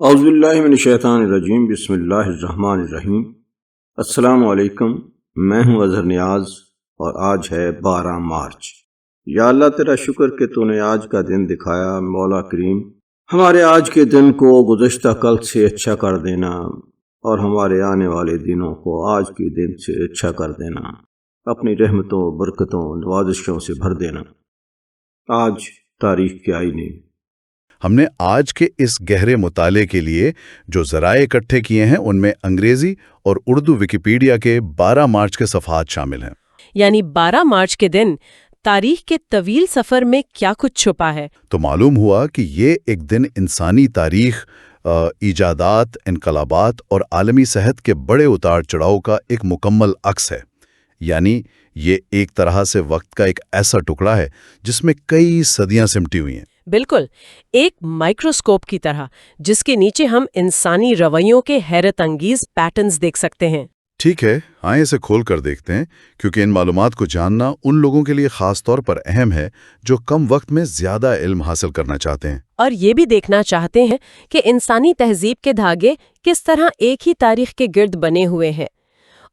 اعوذ باللہ من الشیطان الرجیم، بسم اللہ الرحمن الرحیم۔ السلام علیکم، میں ہوں اظہر نیاز اور آج ہے 12 مارچ۔ یا اللہ تیرا شکر کہ تو نے آج کا دن دکھایا۔ مولا کریم ہمارے آج کے دن کو گزشتہ کل سے اچھا کر دینا اور ہمارے آنے والے دنوں کو آج کے دن سے اچھا کر دینا، اپنی رحمتوں، برکتوں، نوازشوں سے بھر دینا۔ آج تاریخ کے آئینے ہم نے آج کے اس گہرے مطالعے کے لیے جو ذرائع اکٹھے کیے ہیں ان میں انگریزی اور اردو ویکیپیڈیا کے 12 مارچ کے صفحات شامل ہیں۔ یعنی 12 مارچ کے دن تاریخ کے طویل سفر میں کیا کچھ چھپا ہے۔ تو معلوم ہوا کہ یہ ایک دن انسانی تاریخ، ایجادات، انقلابات اور عالمی صحت کے بڑے اتار چڑھاؤ کا ایک مکمل عکس ہے۔ یعنی یہ ایک طرح سے وقت کا ایک ایسا ٹکڑا ہے جس میں کئی صدیاں سمٹی ہوئی ہیں۔ بالکل، ایک مائکروسکوپ کی طرح جس کے نیچے ہم انسانی رویوں کے حیرت انگیز پیٹرنز دیکھ سکتے ہیں۔ ٹھیک ہے، آئیں اسے کھول کر دیکھتے ہیں، کیونکہ ان معلومات کو جاننا ان لوگوں کے لیے خاص طور پر اہم ہے جو کم وقت میں زیادہ علم حاصل کرنا چاہتے ہیں، اور یہ بھی دیکھنا چاہتے ہیں کہ انسانی تہذیب کے دھاگے کس طرح ایک ہی تاریخ کے گرد بنے ہوئے ہیں۔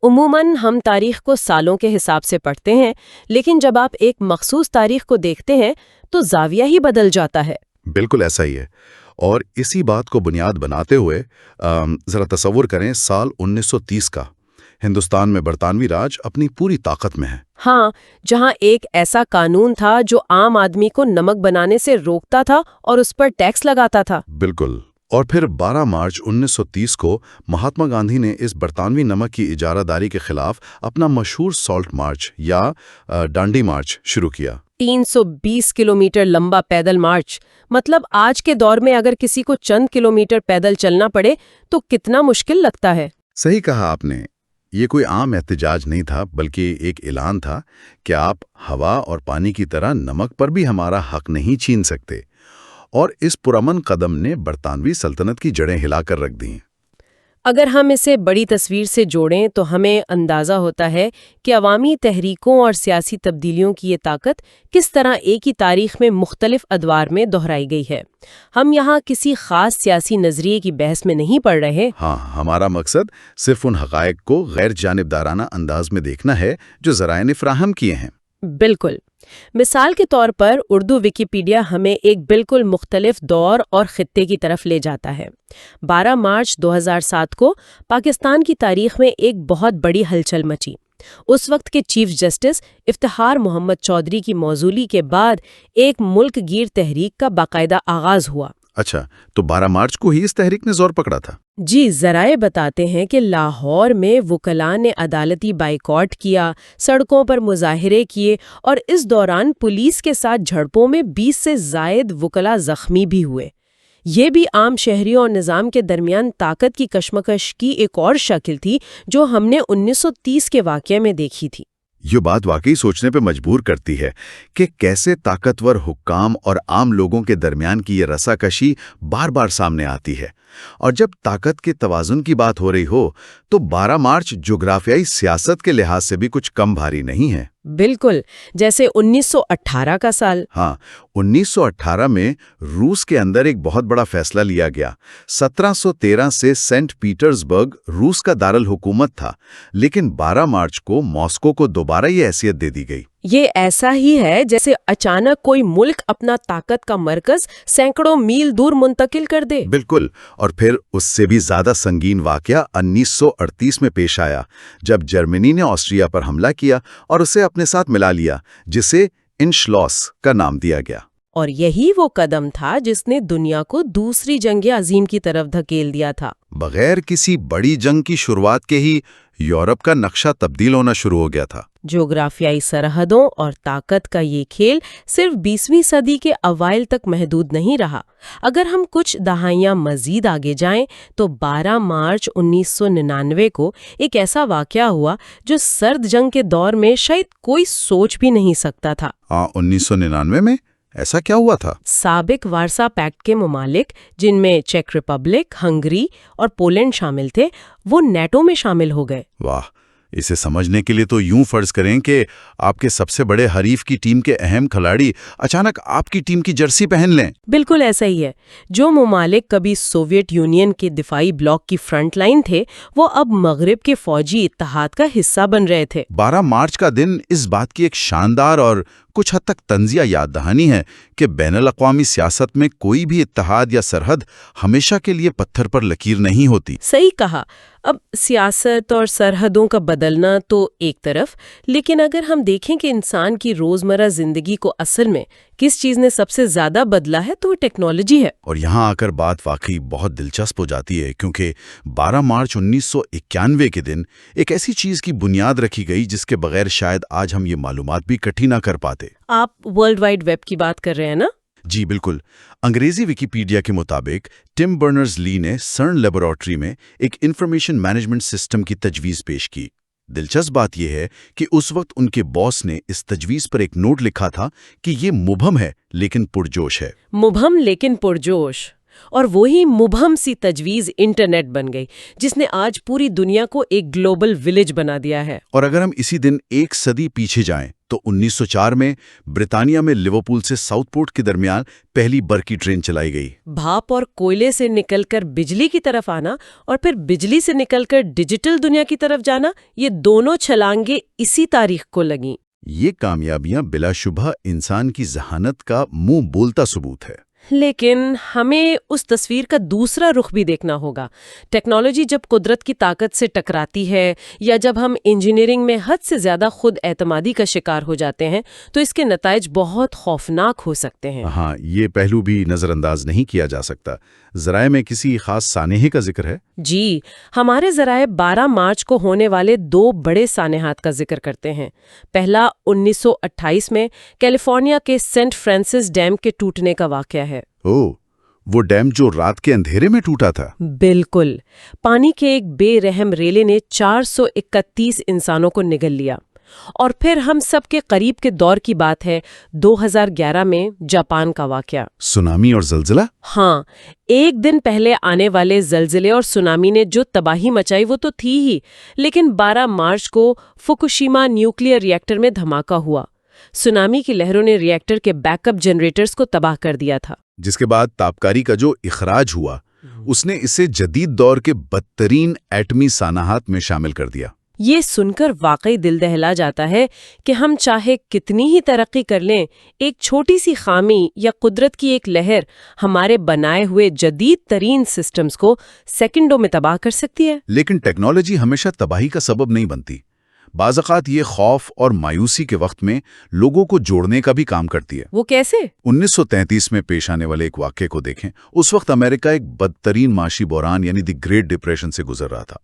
عموماً ہم تاریخ کو سالوں کے حساب سے پڑھتے ہیں، لیکن جب آپ ایک مخصوص تاریخ کو دیکھتے ہیں تو زاویہ ہی بدل جاتا ہے۔ بالکل ایسا ہی ہے۔ اور اسی بات کو بنیاد بناتے ہوئے ذرا تصور کریں سال 1930 کا۔ ہندوستان میں برطانوی راج اپنی پوری طاقت میں ہے۔ ہاں، جہاں ایک ایسا قانون تھا جو عام آدمی کو نمک بنانے سے روکتا تھا اور اس پر ٹیکس لگاتا تھا۔ بالکل۔ اور پھر 12 مارچ 1930 کو مہاتما گاندھی نے اس برطانوی نمک کی اجارہ داری کے خلاف اپنا مشہور سالٹ مارچ یا ڈانڈی مارچ شروع کیا۔ 320 کلومیٹر لمبا پیدل مارچ، مطلب آج کے دور میں اگر کسی کو چند کلومیٹر پیدل چلنا پڑے تو کتنا مشکل لگتا ہے۔ صحیح کہا آپ نے۔ یہ کوئی عام احتجاج نہیں تھا، بلکہ ایک اعلان تھا کہ آپ ہوا اور پانی کی طرح نمک پر بھی ہمارا حق نہیں چھین سکتے۔ اور اس پرامن قدم نے برطانوی سلطنت کی جڑیں ہلا کر رکھ دیں۔ اگر ہم اسے بڑی تصویر سے جوڑیں تو ہمیں اندازہ ہوتا ہے کہ عوامی تحریکوں اور سیاسی تبدیلیوں کی یہ طاقت کس طرح ایک ہی تاریخ میں مختلف ادوار میں دہرائی گئی ہے۔ ہم یہاں کسی خاص سیاسی نظریے کی بحث میں نہیں پڑھ رہے۔ ہاں، ہمارا مقصد صرف ان حقائق کو غیر جانبدارانہ انداز میں دیکھنا ہے جو ذرائع نے فراہم کیے ہیں۔ بالکل۔ مثال کے طور پر اردو ویکیپیڈیا ہمیں ایک بالکل مختلف دور اور خطے کی طرف لے جاتا ہے۔ 12 مارچ 2007 کو پاکستان کی تاریخ میں ایک بہت بڑی ہلچل مچی۔ اس وقت کے چیف جسٹس افتخار محمد چودھری کی موصولی کے بعد ایک ملک گیر تحریک کا باقاعدہ آغاز ہوا۔ اچھا، تو 12 مارچ کو ہی اس تحریک نے زور پکڑا تھا؟ جی، ذرائع بتاتے ہیں کہ لاہور میں وکلاء نے عدالتی بائیکاٹ کیا، سڑکوں پر مظاہرے کیے اور اس دوران پولیس کے ساتھ جھڑپوں میں 20 سے زائد وکلاء زخمی بھی ہوئے۔ یہ بھی عام شہریوں اور نظام کے درمیان طاقت کی کشمکش کی ایک اور شکل تھی جو ہم نے 1930 کے واقعے میں دیکھی تھی۔ یہ بات واقعی سوچنے پہ مجبور کرتی ہے کہ کیسے طاقتور حکام اور عام لوگوں کے درمیان کی یہ رساکشی بار بار سامنے آتی ہے۔ اور جب طاقت کے توازن کی بات ہو رہی ہو تو 12 مارچ جغرافیائی سیاست کے لحاظ سے بھی کچھ کم بھاری نہیں ہے۔ بالکل، جیسے 1918 کا سال۔ ہاں، 1918 میں روس کے اندر ایک بہت بڑا فیصلہ لیا گیا۔ 1713 سے سینٹ پیٹرز برگ روس کا دارالحکومت تھا، لیکن 12 مارچ کو ماسکو کو دوبارہ یہ حیثیت دے دی گئی۔ یہ ایسا ہی ہے جیسے اچانک کوئی ملک اپنا طاقت کا مرکز سینکڑوں میل دور منتقل کر دے۔ بالکل، اور پھر اس سے بھی زیادہ سنگین واقعہ 1938 میں پیش آیا، جب جرمنی نے آسٹریا پر حملہ کیا اور اسے اپنے ساتھ ملا لیا، جسے انشلاس کا نام دیا گیا۔ اور یہی وہ قدم تھا جس نے دنیا کو دوسری جنگ عظیم کی طرف دھکیل دیا تھا۔ بغیر کسی بڑی جنگ کی شروعات کے ہی یورپ کا نقشہ تبدیل ہونا شروع ہو گیا تھا۔ جغرافیائی سرحدوں اور طاقت کا یہ کھیل صرف 20ویں صدی کے اوائل تک محدود نہیں رہا۔ اگر ہم کچھ دہائیاں مزید آگے جائیں تو 12 مارچ 1999 کو ایک ایسا واقعہ ہوا جو سرد جنگ کے دور میں شاید کوئی سوچ بھی نہیں سکتا تھا۔ 1999 میں ایسا کیا ہوا تھا؟ سابق وارسا پیکٹ کے ممالک، جن میں چیک ریپبلک، ہنگری اور پولینڈ شامل تھے، وہ نیٹو میں شامل ہو گئے۔ واہ، اسے سمجھنے کے لیے تو یوں فرض کریں کہ آپ کے سب سے بڑے حریف کی ٹیم کے اہم کھلاڑی اچانک آپ کی ٹیم کی جرسی پہن لیں۔ بالکل ایسا ہی ہے۔ جو ممالک کبھی سوویت یونین کے دفاعی بلاک کی فرنٹ لائن تھے، وہ اب مغرب کے فوجی اتحاد کا حصہ بن رہے تھے۔ 12 مارچ کا دن اس بات کی ایک شاندار اور کچھ حد تک طنزیہ یاد دہانی ہے کہ بین الاقوامی سیاست میں کوئی بھی اتحاد یا سرحد ہمیشہ کے لیے پتھر پر لکیر نہیں ہوتی۔ صحیح کہا۔ اب سیاست اور سرحدوں کا بدلنا تو ایک طرف، لیکن اگر ہم دیکھیں کہ انسان کی روزمرہ زندگی کو اصل میں کس چیز نے سب سے زیادہ بدلا ہے تو وہ ٹیکنالوجی ہے۔ اور یہاں آ کر بات واقعی بہت دلچسپ ہو جاتی ہے، کیونکہ 12 مارچ 1991 کے دن ایک ایسی چیز کی بنیاد رکھی گئی جس کے بغیر شاید آج ہم یہ معلومات بھی اکٹھی نہ کر پاتے۔ آپ ورلڈ وائڈ ویب کی بات کر رہے ہیں نا؟ جی بالکل۔ انگریزی ویکیپیڈیا کے مطابق ٹم برنرز لی نے سرن لیبارٹری میں ایک انفارمیشن مینجمنٹ سسٹم کی تجویز پیش کی۔ دلچسپ بات یہ ہے کہ اس وقت ان کے باس نے اس تجویز پر ایک نوٹ لکھا تھا کہ یہ مبہم ہے لیکن پرجوش ہے۔ مبہم لیکن پرجوش، اور وہی مبہم سی تجویز انٹرنیٹ بن گئی، جس نے آج پوری دنیا کو ایک گلوبل ولیج بنا دیا ہے۔ اور اگر ہم اسی دن ایک صدی پیچھے جائیں تو 1904 میں برطانیہ میں لیورپول سے ساؤتھ پورٹ کے درمیان پہلی برقی ٹرین چلائی گئی۔ بھاپ اور کوئلے سے نکل کر بجلی کی طرف آنا اور پھر بجلی سے نکل کر ڈیجیٹل دنیا کی طرف جانا، یہ دونوں چھلانگیں اسی تاریخ کو لگیں۔ یہ کامیابیاں بلا شبہ انسان کی ذہانت کا منہ بولتا ثبوت ہے۔ لیکن ہمیں اس تصویر کا دوسرا رخ بھی دیکھنا ہوگا۔ ٹیکنالوجی جب قدرت کی طاقت سے ٹکراتی ہے یا جب ہم انجینئرنگ میں حد سے زیادہ خود اعتمادی کا شکار ہو جاتے ہیں تو اس کے نتائج بہت خوفناک ہو سکتے ہیں۔ ہاں، یہ پہلو بھی نظر انداز نہیں کیا جا سکتا۔ ذرائع میں کسی خاص سانحے کا ذکر ہے؟ جی، ہمارے ذرائع 12 مارچ کو ہونے والے 2 بڑے سانحات کا ذکر کرتے ہیں۔ پہلا 1928 میں کیلیفورنیا کے سینٹ فرانسس ڈیم کے ٹوٹنے کا واقعہ ہے۔ وہ ڈیم جو رات کے اندھیرے میں ٹوٹا تھا؟ بالکل۔ پانی کے ایک بے رحم ریلے نے 431 انسانوں کو نگل لیا۔ اور پھر ہم سب کے قریب کے دور کی بات ہے 2011 میں جاپان کا واقعہ۔ سونامی اور زلزلہ؟ ہاں، ایک دن پہلے آنے والے زلزلے اور سونامی نے جو تباہی مچائی وہ تو تھی ہی، لیکن 12 مارچ کو فوکوشیما نیوکلیئر ری ایکٹر میں دھماکہ ہوا۔ سونامی کی لہروں نے ری ایکٹر کے بیک اپ جنریٹرز کو تباہ کر دیا تھا، جس کے بعد تابکاری کا جو اخراج ہوا اس نے اسے جدید دور کے بدترین ایٹمی سانحات میں شامل کر دیا۔ یہ سن کر واقعی دل دہلا جاتا ہے کہ ہم چاہے کتنی ہی ترقی کر لیں، ایک چھوٹی سی خامی یا قدرت کی ایک لہر ہمارے بنائے ہوئے جدید ترین سسٹمز کو سیکنڈوں میں تباہ کر سکتی ہے۔ لیکن ٹیکنالوجی ہمیشہ تباہی کا سبب نہیں بنتی۔ بعض اوقات یہ خوف اور مایوسی کے وقت میں لوگوں کو جوڑنے کا بھی کام کرتی ہے۔ وہ کیسے؟ 1933 میں پیش آنے والے ایک واقعے کو دیکھیں۔ اس وقت امریکہ ایک بدترین معاشی بحران یعنی دی گریٹ ڈپریشن سے گزر رہا تھا۔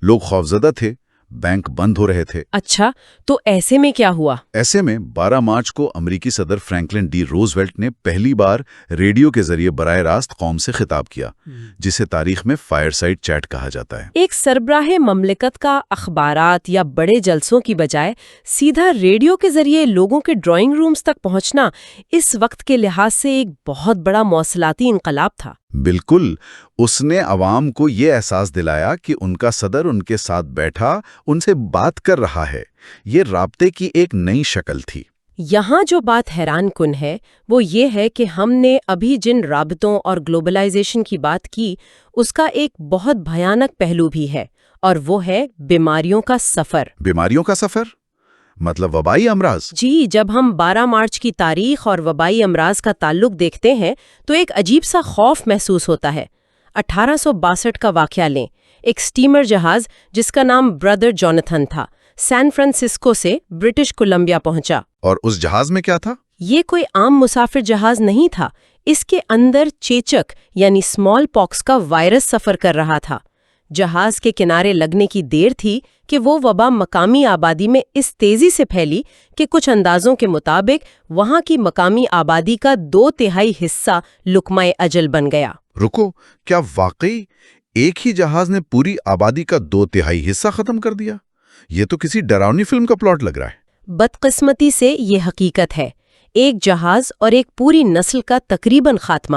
لوگ خوفزدہ تھے، بینک بند ہو رہے تھے۔ اچھا، تو ایسے میں کیا ہوا؟ ایسے میں 12 مارچ کو امریکی صدر فرینکلن ڈی روزویلٹ نے پہلی بار ریڈیو کے ذریعے براہ راست قوم سے خطاب کیا، جسے تاریخ میں فائر سائڈ چیٹ کہا جاتا ہے۔ ایک سربراہ مملکت کا اخبارات یا بڑے جلسوں کی بجائے سیدھا ریڈیو کے ذریعے لوگوں کے ڈرائنگ رومز تک پہنچنا اس وقت کے لحاظ سے ایک بہت بڑا مواصلاتی انقلاب تھا۔ بالکل، اس نے عوام کو یہ احساس دلایا کہ ان کا صدر ان کے ساتھ بیٹھا، ان سے بات کر رہا ہے۔ یہ رابطے کی ایک نئی شکل تھی۔ یہاں جو بات حیران کن ہے وہ یہ ہے کہ ہم نے ابھی جن رابطوں اور گلوبلائزیشن کی بات کی اس کا ایک بہت بھیانک پہلو بھی ہے، اور وہ ہے بیماریوں کا سفر۔ بیماریوں کا سفر؟ مطلب وبائی امراض؟ جی، جب ہم 12 مارچ کی تاریخ اور وبائی امراض کا تعلق دیکھتے ہیں تو ایک عجیب سا خوف محسوس ہوتا ہے۔ 1862 کا واقعہ لیں۔ ایک سٹیمر جہاز جس کا نام برادر جوناتھن تھا سان فرانسسکو سے برٹش کولمبیا پہنچا۔ اور اس جہاز میں کیا تھا؟ یہ کوئی عام مسافر جہاز نہیں تھا، اس کے اندر چیچک یعنی اسمال پاکس کا وائرس سفر کر رہا تھا۔ جہاز کے کنارے لگنے کی دیر تھی کہ وہ وبا مقامی آبادی میں اس تیزی سے پھیلی کہ کچھ اندازوں کے مطابق وہاں کی مقامی آبادی کا 2/3 حصہ لقمہ اجل بن گیا۔ رکو، کیا واقعی ایک ہی جہاز نے پوری آبادی کا 2/3 حصہ ختم کر دیا؟ یہ تو کسی ڈراؤنی فلم کا پلاٹ لگ رہا ہے۔ بدقسمتی سے یہ حقیقت ہے، ایک جہاز اور ایک پوری نسل کا تقریباً خاتمہ۔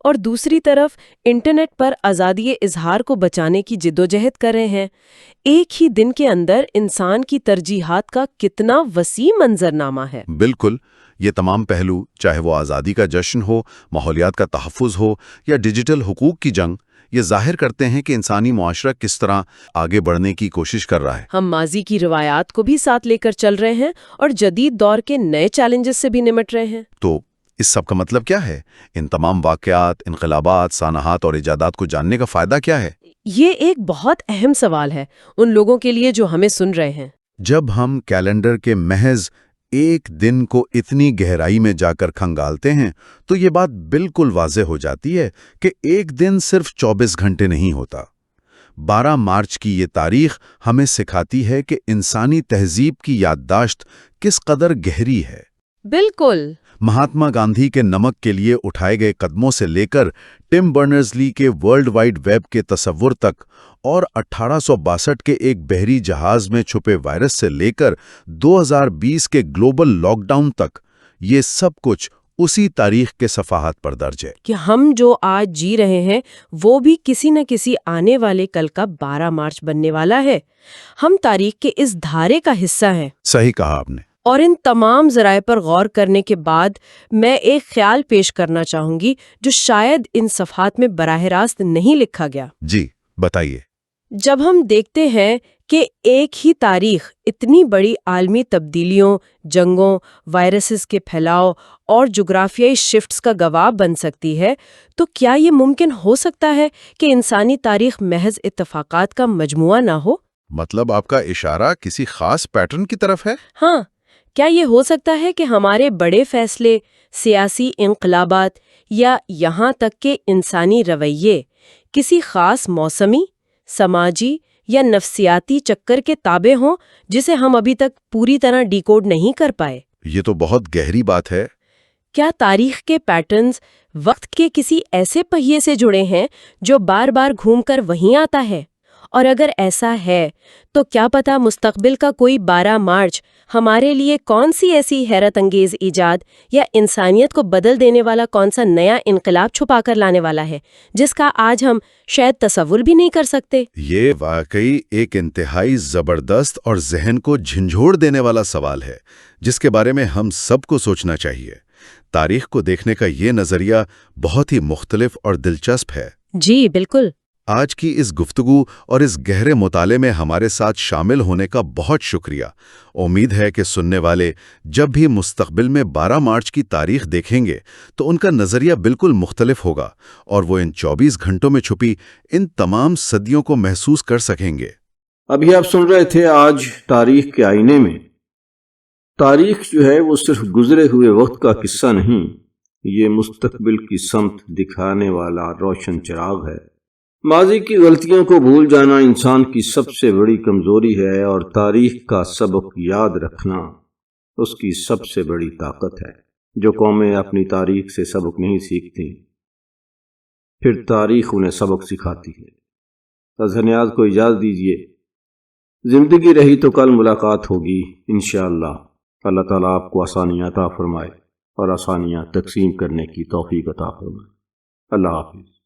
اور دوسری طرف انٹرنیٹ پر آزادی اظہار کو بچانے کی جدوجہد کر رہے ہیں۔ ایک ہی دن کے اندر انسان کی ترجیحات کا کتنا وسیع منظرنامہ ہے۔ بالکل، یہ تمام پہلو، چاہے وہ آزادی کا جشن ہو، ماحولیات کا تحفظ ہو یا ڈیجیٹل حقوق کی جنگ، یہ ظاہر کرتے ہیں کہ انسانی معاشرہ کس طرح آگے بڑھنے کی کوشش کر رہا ہے۔ ہم ماضی کی روایات کو بھی ساتھ لے کر چل رہے ہیں اور جدید دور کے نئے چیلنجز سے بھی نمٹ رہے ہیں۔ تو اس سب کا مطلب کیا ہے؟ ان تمام واقعات، انقلابات، سانحات اور ایجادات کو جاننے کا فائدہ کیا ہے؟ یہ ایک بہت اہم سوال ہے ان لوگوں کے لیے جو ہمیں سن رہے ہیں۔ جب ہم کیلنڈر کے محض ایک دن کو اتنی گہرائی میں جا کر کھنگالتے ہیں تو یہ بات بالکل واضح ہو جاتی ہے کہ ایک دن صرف 24 گھنٹے نہیں ہوتا۔ 12 مارچ کی یہ تاریخ ہمیں سکھاتی ہے کہ انسانی تہذیب کی یادداشت کس قدر گہری ہے۔ بالکل۔ مہاتما گاندھی کے نمک کے لیے اٹھائے گئے قدموں سے لے کر ٹم برنرز-لی کے ورلڈ وائڈ ویب کے تصور تک، اور 1862 کے ایک بحری جہاز میں چھپے وائرس سے لے کر 2020 کے گلوبل لاک ڈاؤن تک، یہ سب کچھ اسی تاریخ کے صفحات پر درج ہے۔ کہ ہم جو آج جی رہے ہیں وہ بھی کسی نہ کسی آنے والے کل کا 12 مارچ بننے والا ہے۔ ہم تاریخ کے اس دھارے کا حصہ ہیں۔ صحیح کہا آپ نے۔ اور ان تمام ذرائع پر غور کرنے کے بعد میں ایک خیال پیش کرنا چاہوں گی جو شاید ان صفحات میں براہ راست نہیں لکھا گیا۔ جی، بتائیے۔ جب ہم دیکھتے ہیں کہ ایک ہی تاریخ اتنی بڑی عالمی تبدیلیوں، جنگوں، وائرسز کے پھیلاؤ اور جغرافیائی شفٹس کا گواہ بن سکتی ہے، تو کیا یہ ممکن ہو سکتا ہے کہ انسانی تاریخ محض اتفاقات کا مجموعہ نہ ہو؟ مطلب آپ کا اشارہ کسی خاص پیٹرن کی طرف ہے؟ ہاں، کیا یہ ہو سکتا ہے کہ ہمارے بڑے فیصلے، سیاسی انقلابات یا یہاں تک کہ انسانی رویے کسی خاص موسمی، سماجی یا نفسیاتی چکر کے تابع ہوں جسے ہم ابھی تک پوری طرح ڈیکوڈ نہیں کر پائے؟ یہ تو بہت گہری بات ہے۔ کیا تاریخ کے پیٹرنز وقت کے کسی ایسے پہیے سے جڑے ہیں جو بار بار گھوم کر وہیں آتا ہے؟ اور اگر ایسا ہے تو کیا پتہ مستقبل کا کوئی 12 مارچ ہمارے لیے کون سی ایسی حیرت انگیز ایجاد یا انسانیت کو بدل دینے والا کون سا نیا انقلاب چھپا کر لانے والا ہے جس کا آج ہم شاید تصور بھی نہیں کر سکتے؟ یہ واقعی ایک انتہائی زبردست اور ذہن کو جھنجھوڑ دینے والا سوال ہے جس کے بارے میں ہم سب کو سوچنا چاہیے۔ تاریخ کو دیکھنے کا یہ نظریہ بہت ہی مختلف اور دلچسپ ہے۔ جی بالکل۔ آج کی اس گفتگو اور اس گہرے مطالعے میں ہمارے ساتھ شامل ہونے کا بہت شکریہ۔ امید ہے کہ سننے والے جب بھی مستقبل میں 12 مارچ کی تاریخ دیکھیں گے تو ان کا نظریہ بالکل مختلف ہوگا اور وہ ان 24 گھنٹوں میں چھپی ان تمام صدیوں کو محسوس کر سکیں گے۔ ابھی آپ سن رہے تھے آج تاریخ کے آئینے میں۔ تاریخ جو ہے وہ صرف گزرے ہوئے وقت کا قصہ نہیں، یہ مستقبل کی سمت دکھانے والا روشن چراغ ہے۔ ماضی کی غلطیوں کو بھول جانا انسان کی سب سے بڑی کمزوری ہے، اور تاریخ کا سبق یاد رکھنا اس کی سب سے بڑی طاقت ہے۔ جو قومیں اپنی تاریخ سے سبق نہیں سیکھتی، پھر تاریخ انہیں سبق سکھاتی ہے۔ اظہر نیاز کو اجازت دیجیے، زندگی رہی تو کل ملاقات ہوگی انشاءاللہ۔ اللہ تعالیٰ آپ کو آسانیاں عطا فرمائے اور آسانیاں تقسیم کرنے کی توفیق عطا فرمائے۔ اللہ حافظ۔